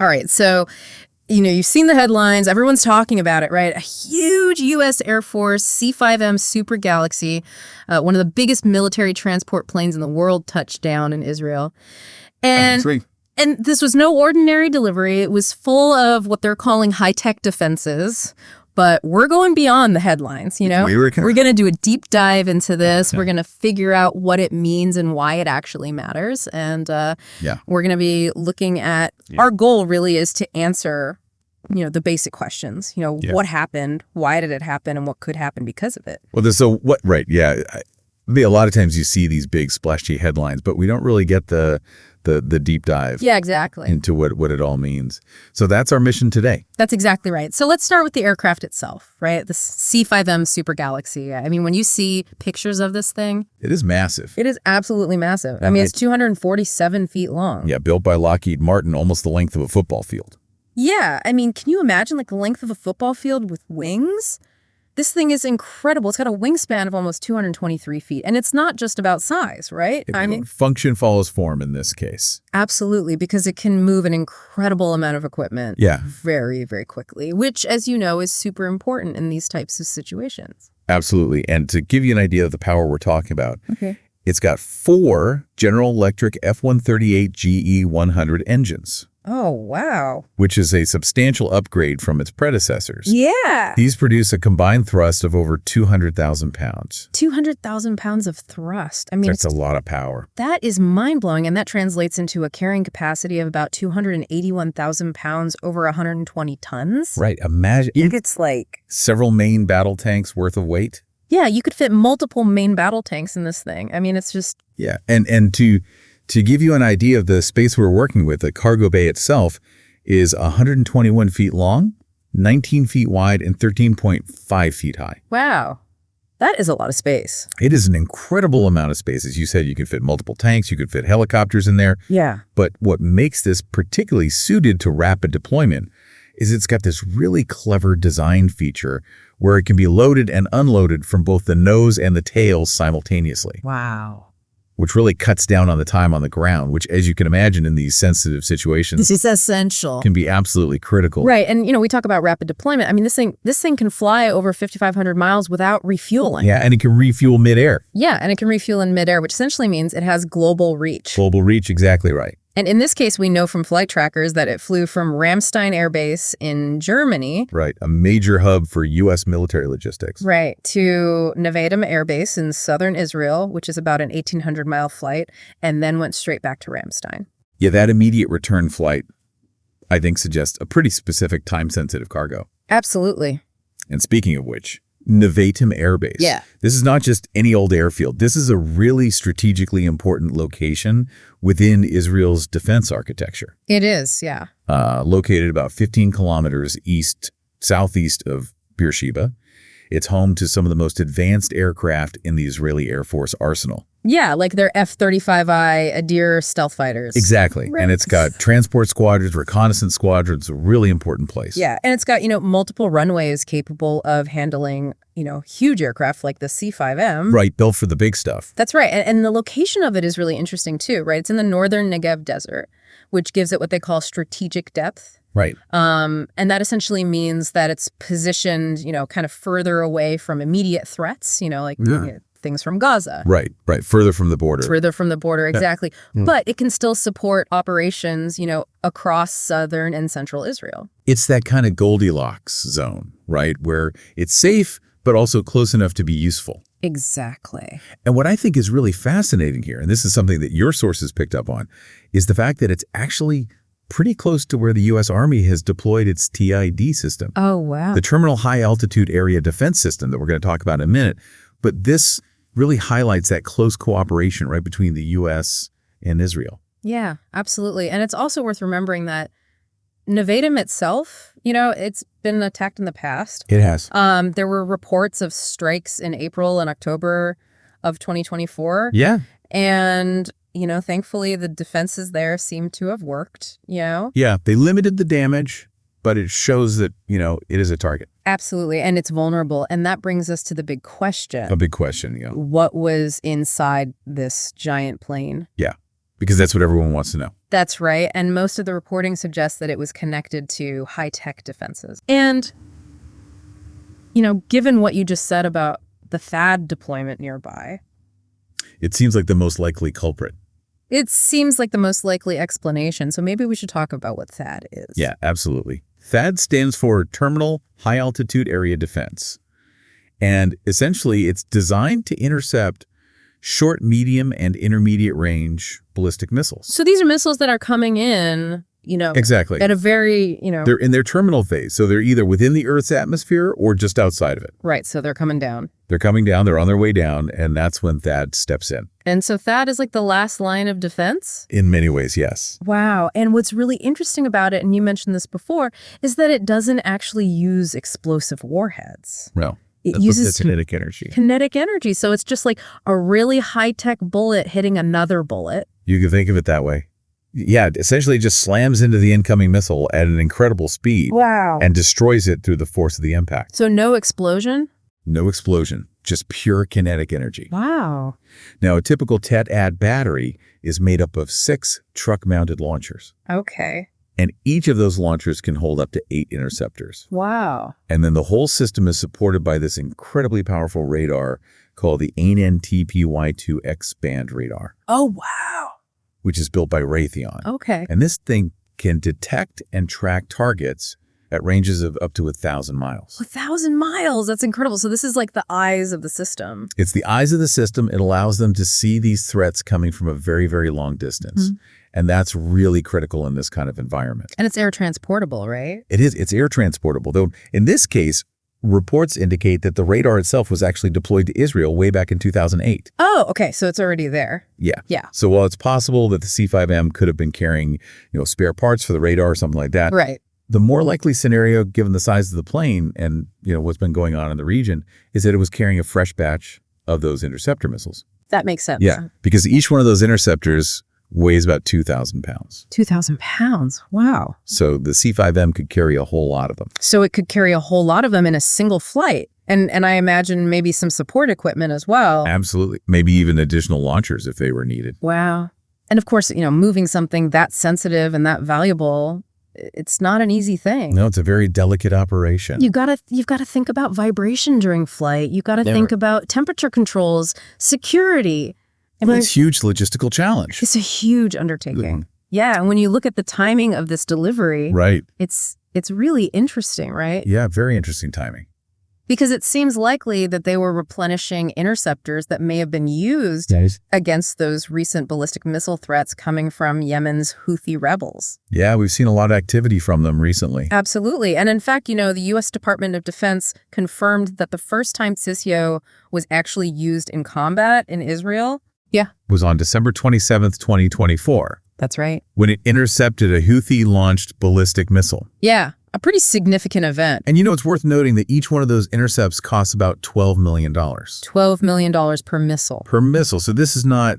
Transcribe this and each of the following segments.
All right, so you've seen the headlines. Everyone's talking about it, right? A huge U.S. Air Force C-5M Super Galaxy, one of the biggest military transport planes in the world, touched down in Israel. And this was no ordinary delivery. It was full of what they're calling high-tech defenses. But we're going beyond the headlines, We're going to do a deep dive into this. Yeah. We're going to figure out what it means and why it actually matters. And we're going to be looking at our goal really is to answer, the basic questions. What happened? Why did it happen? And what could happen because of it? Well, a lot of times you see these big splashy headlines, but we don't really get the deep dive. Yeah, exactly. Into what it all means. So that's our mission today. That's exactly right. So let's start with the aircraft itself, right? The C-5M Super Galaxy. I mean, when you see pictures of this thing. It is massive. It is absolutely massive. I mean, it's 247 feet long. Yeah, built by Lockheed Martin, almost the length of a football field. Yeah. I mean, can you imagine the length of a football field with wings? This thing is incredible. It's got a wingspan of almost 223 feet. And it's not just about size, right? Function follows form in this case. Absolutely, because it can move an incredible amount of equipment very, very quickly, which, as you know, is super important in these types of situations. Absolutely. And to give you an idea of the power we're talking about, it's got 4 General Electric F-138 GE-100 engines. Oh, wow. Which is a substantial upgrade from its predecessors. Yeah. These produce a combined thrust of over 200,000 pounds. 200,000 pounds of thrust. I mean, that's a lot of power. That is mind-blowing, and that translates into a carrying capacity of about 281,000 pounds over 120 tons. Right. Imagine. It's like several main battle tanks worth of weight. Yeah, you could fit multiple main battle tanks in this thing. I mean, it's just... Yeah, and to give you an idea of the space we're working with, the cargo bay itself is 121 feet long, 19 feet wide, and 13.5 feet high. Wow. That is a lot of space. It is an incredible amount of space. As you said, you could fit multiple tanks, you could fit helicopters in there. Yeah. But what makes this particularly suited to rapid deployment is it's got this really clever design feature where it can be loaded and unloaded from both the nose and the tail simultaneously. Wow. Which really cuts down on the time on the ground, which, as you can imagine, in these sensitive situations, this is essential. Can be absolutely critical. Right, and we talk about rapid deployment. I mean, this thing can fly over 5,500 miles without refueling. Yeah, and it can refuel midair. Yeah, and it can refuel in midair, which essentially means it has global reach. Global reach, exactly right. And in this case, we know from flight trackers that it flew from Ramstein Air Base in Germany. Right, a major hub for U.S. military logistics. Right, to Nevatim Air Base in southern Israel, which is about an 1,800-mile flight, and then went straight back to Ramstein. Yeah, that immediate return flight, I think, suggests a pretty specific time-sensitive cargo. Absolutely. And speaking of which, Nevatim Air Base. Yeah. This is not just any old airfield. This is a really strategically important location within Israel's defense architecture. It is, yeah. Located about 15 kilometers southeast of Beersheba. It's home to some of the most advanced aircraft in the Israeli Air Force arsenal. Yeah, like their F-35I Adir stealth fighters. Exactly. Right. And it's got transport squadrons, reconnaissance squadrons, a really important place. Yeah, and it's got, multiple runways capable of handling, huge aircraft like the C-5M. Right, built for the big stuff. That's right. And the location of it is really interesting too, right? It's in the northern Negev desert, which gives it what they call strategic depth. Right. And that essentially means that it's positioned, kind of further away from immediate threats, things from Gaza. Right. Further from the border. Further from the border, exactly. Yeah. But it can still support operations, across southern and central Israel. It's that kind of Goldilocks zone, right? Where it's safe, but also close enough to be useful. Exactly. And what I think is really fascinating here, and this is something that your sources picked up on, is the fact that it's actually pretty close to where the U.S. Army has deployed its TID system. Oh, wow. The Terminal High Altitude Area Defense System that we're going to talk about in a minute. But this really highlights that close cooperation right between the U.S. and Israel. Yeah, absolutely. And it's also worth remembering that Nevatim itself, it's been attacked in the past. It has. There were reports of strikes in April and October of 2024. Yeah. And, thankfully the defenses there seem to have worked, Yeah, they limited the damage, but it shows that, it is a target. Absolutely. And it's vulnerable. And that brings us to the big question. A big question, yeah. What was inside this giant plane? Yeah. Because that's what everyone wants to know. That's right. And most of the reporting suggests that it was connected to high-tech defenses. And, given what you just said about the THAAD deployment nearby, it seems like the most likely culprit. It seems like the most likely explanation. So maybe we should talk about what THAAD is. Yeah, absolutely. THAAD stands for Terminal High Altitude Area Defense. And essentially, it's designed to intercept short, medium, and intermediate range ballistic missiles. So these are missiles that are coming in, exactly, at a very, They're in their terminal phase. So they're either within the Earth's atmosphere or just outside of it. Right. So they're coming down. They're coming down. They're on their way down. And that's when THAAD steps in. And so THAAD is like the last line of defense? In many ways, yes. Wow. And what's really interesting about it, and you mentioned this before, is that it doesn't actually use explosive warheads. No. It uses kinetic energy. Kinetic energy. So it's just like a really high-tech bullet hitting another bullet. You can think of it that way. Yeah, it essentially just slams into the incoming missile at an incredible speed. Wow. And destroys it through the force of the impact. So no explosion? No explosion, just pure kinetic energy. Wow. Now, a typical TET-AD battery is made up of 6 truck-mounted launchers. Okay. And each of those launchers can hold up to 8 interceptors. Wow. And then the whole system is supported by this incredibly powerful radar called the ANTPY2 X-band radar. Oh, wow. Which is built by Raytheon. Okay. And this thing can detect and track targets at ranges of up to 1,000 miles. 1,000 miles. That's incredible. So this is like the eyes of the system. It's the eyes of the system. It allows them to see these threats coming from a very, very long distance. Mm-hmm. And that's really critical in this kind of environment. And it's air transportable, right? It is. It's air transportable. Though in this case, reports indicate that the radar itself was actually deployed to Israel way back in 2008. Oh, okay. So it's already there. Yeah. Yeah. So while it's possible that the C-5M could have been carrying, spare parts for the radar or something like that. Right. The more likely scenario, given the size of the plane and, what's been going on in the region, is that it was carrying a fresh batch of those interceptor missiles. That makes sense. Yeah. Because each one of those interceptors weighs about 2,000 pounds. 2,000 pounds. Wow. So the C-5M could carry a whole lot of them. So it could carry a whole lot of them in a single flight. And I imagine maybe some support equipment as well. Absolutely. Maybe even additional launchers if they were needed. Wow. And of course, moving something that sensitive and that valuable, it's not an easy thing. No, it's a very delicate operation. You've got to think about vibration during flight. You've got to think about temperature controls, security. It's a huge logistical challenge. It's a huge undertaking. Yeah, and when you look at the timing of this delivery, right, it's really interesting, right? Yeah, very interesting timing. Because it seems likely that they were replenishing interceptors that may have been used against those recent ballistic missile threats coming from Yemen's Houthi rebels. Yeah, we've seen a lot of activity from them recently. Absolutely. And in fact, the U.S. Department of Defense confirmed that the first time Sisio was actually used in combat in Israel was on December 27th, 2024. That's right. When it intercepted a Houthi-launched ballistic missile. Yeah, a pretty significant event. And it's worth noting that each one of those intercepts costs about $12 million. $12 million per missile. Per missile. So this is not,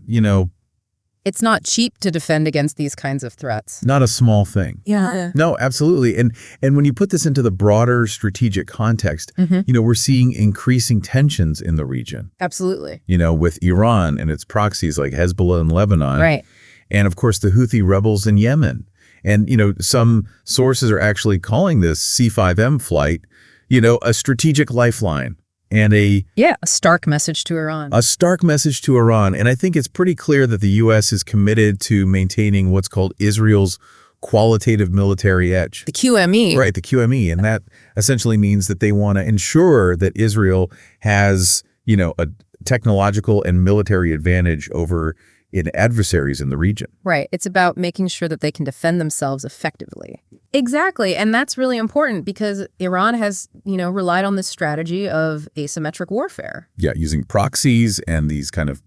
It's not cheap to defend against these kinds of threats. Not a small thing. Yeah. No, absolutely. And when you put this into the broader strategic context, we're seeing increasing tensions in the region. Absolutely. With Iran and its proxies like Hezbollah in Lebanon. Right. And of course, the Houthi rebels in Yemen. And, some sources are actually calling this C-5M flight, a strategic lifeline. And a stark message to Iran. A stark message to Iran. And I think it's pretty clear that the U.S. is committed to maintaining what's called Israel's qualitative military edge. The QME. Right, the QME. And that essentially means that they want to ensure that Israel has, a technological and military advantage over adversaries in the region. Right. It's about making sure that they can defend themselves effectively. Exactly. And that's really important because Iran has, relied on this strategy of asymmetric warfare. Yeah, using proxies and these kind of,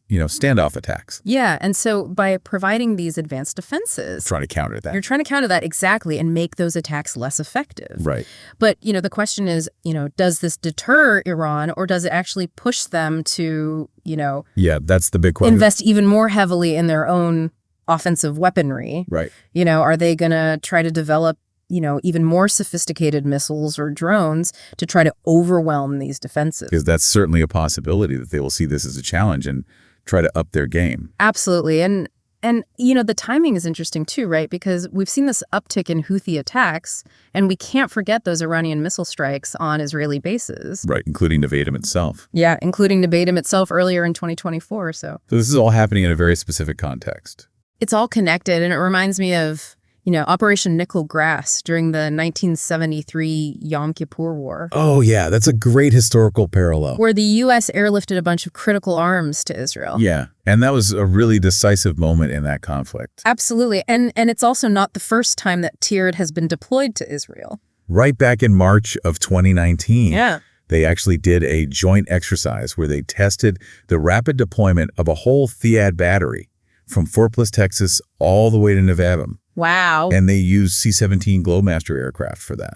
standoff attacks. Yeah. And so by providing these advanced defenses, trying to counter that. You're trying to counter that, exactly, and make those attacks less effective. Right. But, the question is, does this deter Iran or does it actually push them to, Yeah, that's the big question. Invest even more heavily in their own offensive weaponry? Right. Are they going to try to develop, even more sophisticated missiles or drones to try to overwhelm these defenses? Because that's certainly a possibility that they will see this as a challenge and try to up their game. Absolutely. And And, the timing is interesting too, right? Because we've seen this uptick in Houthi attacks, and we can't forget those Iranian missile strikes on Israeli bases. Right, including Nevatim itself. Yeah, including Nevatim itself earlier in 2024. So this is all happening in a very specific context. It's all connected, and it reminds me of Operation Nickel Grass during the 1973 Yom Kippur War. Oh, yeah, that's a great historical parallel. Where the U.S. airlifted a bunch of critical arms to Israel. Yeah, and that was a really decisive moment in that conflict. Absolutely, and it's also not the first time that TIRD has been deployed to Israel. Right back in March of 2019. Yeah. They actually did a joint exercise where they tested the rapid deployment of a whole Thiad battery from Fort Bliss, Texas, all the way to Nevatim. Wow. And they used C-17 Globemaster aircraft for that.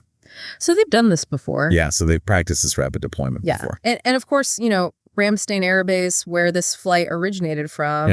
So they've done this before. Yeah, so they've practiced this rapid deployment before. And of course, Ramstein Air Base, where this flight originated from,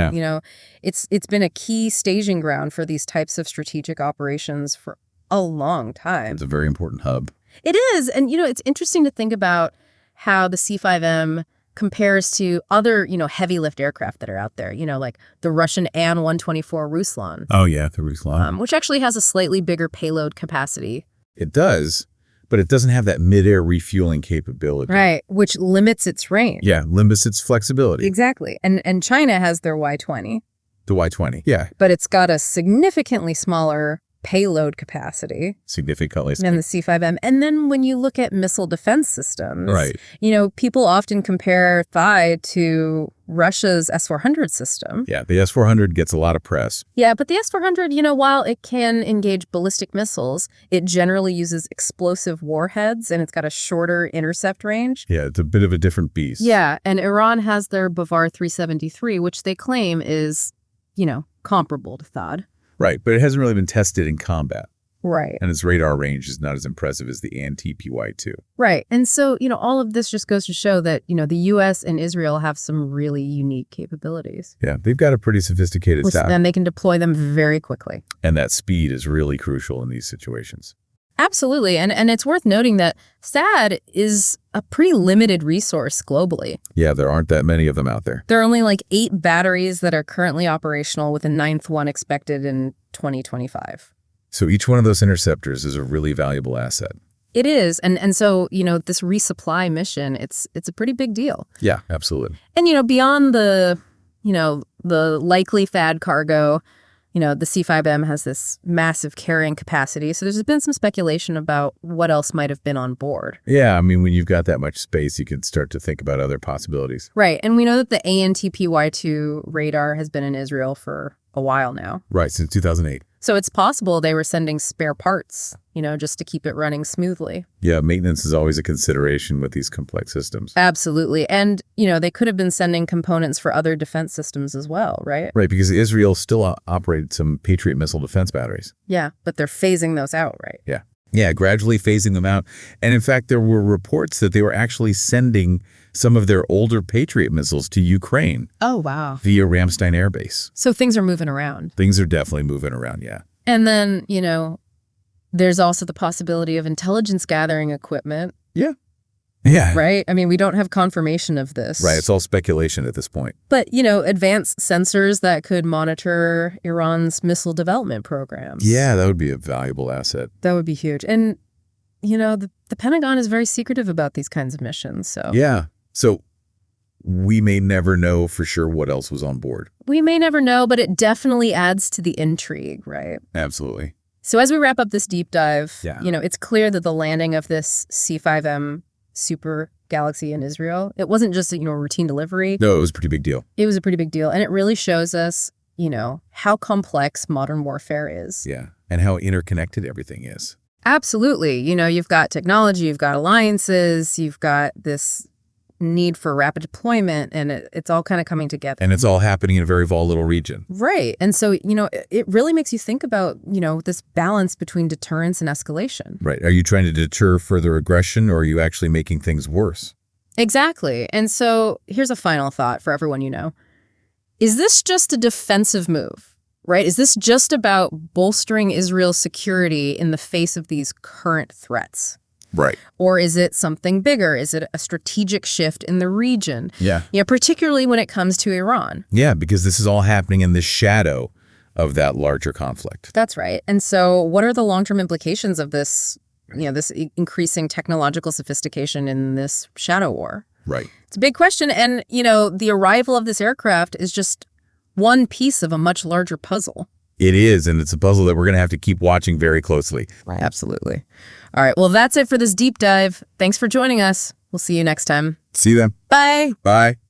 it's been a key staging ground for these types of strategic operations for a long time. It's a very important hub. It is. And, it's interesting to think about how the C-5M compares to other, heavy lift aircraft that are out there, like the Russian An-124 Ruslan. Oh, yeah, the Ruslan. Which actually has a slightly bigger payload capacity. It does, but it doesn't have that mid-air refueling capability. Right, which limits its range. Yeah, limits its flexibility. Exactly. And China has their Y-20. The Y-20, yeah. But it's got a significantly smaller payload capacity. Significantly. Than the C-5M. And then when you look at missile defense systems, right. People often compare THAAD to Russia's S-400 system. Yeah, the S-400 gets a lot of press. Yeah, but the S-400, while it can engage ballistic missiles, it generally uses explosive warheads, and it's got a shorter intercept range. Yeah, it's a bit of a different beast. Yeah, and Iran has their Bavar 373, which they claim is, comparable to THAAD. Right, but it hasn't really been tested in combat. Right. And its radar range is not as impressive as the AN-TPY-2. Right. And so, all of this just goes to show that, the U.S. and Israel have some really unique capabilities. Yeah, they've got a pretty sophisticated staff. And they can deploy them very quickly. And that speed is really crucial in these situations. Absolutely. And it's worth noting that THAAD is a pretty limited resource globally. Yeah, there aren't that many of them out there. There are only like 8 batteries that are currently operational, with a 9th one expected in 2025. So each one of those interceptors is a really valuable asset. It is. And so, this resupply mission, it's a pretty big deal. Yeah, absolutely. And, beyond the likely THAAD cargo, the C-5M has this massive carrying capacity. So there's been some speculation about what else might have been on board. Yeah, I mean, when you've got that much space, you can start to think about other possibilities. Right. And we know that the AN-TPY-2 radar has been in Israel for a while now. Right, since 2008. So it's possible they were sending spare parts, just to keep it running smoothly. Yeah, maintenance is always a consideration with these complex systems. Absolutely. And, they could have been sending components for other defense systems as well, right? Right, because Israel still operated some Patriot missile defense batteries. Yeah, but they're phasing those out, right? Yeah. Yeah, gradually phasing them out. And in fact, there were reports that they were actually sending some of their older Patriot missiles to Ukraine. Oh, wow. Via Ramstein Air Base. So things are moving around. Things are definitely moving around, yeah. And then, there's also the possibility of intelligence gathering equipment. Yeah. Yeah. Right? I mean, we don't have confirmation of this. Right. It's all speculation at this point. But, advanced sensors that could monitor Iran's missile development programs. Yeah, that would be a valuable asset. That would be huge. And, the Pentagon is very secretive about these kinds of missions. So yeah. So we may never know for sure what else was on board. We may never know, but it definitely adds to the intrigue, right? Absolutely. So as we wrap up this deep dive, yeah. It's clear that the landing of this C-5M Super Galaxy in Israel, it wasn't just a routine delivery. No, it was a pretty big deal. It was a pretty big deal. And it really shows us, how complex modern warfare is. Yeah. And how interconnected everything is. Absolutely. You've got technology, you've got alliances, you've got this need for rapid deployment, and it's all kind of coming together. And it's all happening in a very volatile region. Right. And so, it really makes you think about, this balance between deterrence and escalation. Right. Are you trying to deter further aggression, or are you actually making things worse? Exactly. And so here's a final thought for everyone Is this just a defensive move? Right? Is this just about bolstering Israel's security in the face of these current threats? Right. Or is it something bigger? Is it a strategic shift in the region? Yeah. Particularly when it comes to Iran. Yeah, because this is all happening in the shadow of that larger conflict. That's right. And so what are the long-term implications of this, this increasing technological sophistication in this shadow war? Right. It's a big question. And, the arrival of this aircraft is just one piece of a much larger puzzle. It is, and it's a puzzle that we're going to have to keep watching very closely. Right. Absolutely. All right. Well, that's it for this deep dive. Thanks for joining us. We'll see you next time. See you then. Bye. Bye.